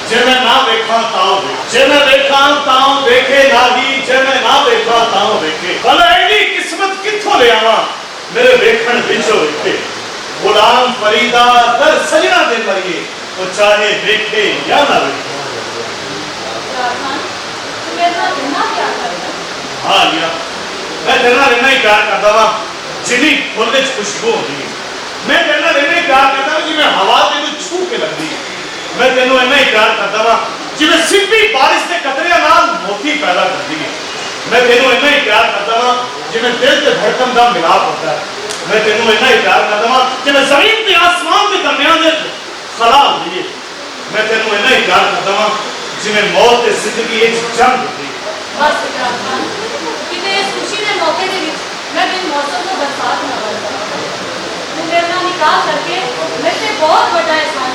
जे मैं ना वेखा तां वेखे, जे मैं वेखा तां वेखे नाही, जे मैं ना वेखा तां वेखे। भला एडी किस्मत कित्थों ले आवां मेरे वेखण विचों वेखे। गुलाम फरीदा दर सजना दे मरिए तो चाहे वेखे या ना वेखे। हाँ लिया, मैं तेरे नाल इन्ना ही प्यार करदा वां जिन्नी फुल विच खुशबू होंदी है। मैं तेरे नाल इन्ना ही प्यार करदा वां जिवें हवा तैनूं छू के लगदी है। मैं तैनूं इन्ना ही प्यार करदा वां जिवें सिੱਧੀ बारिश के कतरियां नाल मोती पैदा करदी है। मैं तैनूं इन्ना ही प्यार करदा वां जिवें दिल ते धड़कन दा मिलाप होता है। मैं तैनूं इन्ना ही प्यार करदा वां जिवें ज़मीन ते आसमान के दरमियान दे खला होंदी है। मैं तैनूं इन्ना ही प्यार करदा वां जिवें मौत ते जिंदगी एक जंग होंदी है। बस इकरार खान, किते इस खुशी के मौके दे विच मैं बिन मौसम तो बरसात ना बरसा। तू मेरे नाल निकाह करके मेरे से बहुत बड़ा एहसान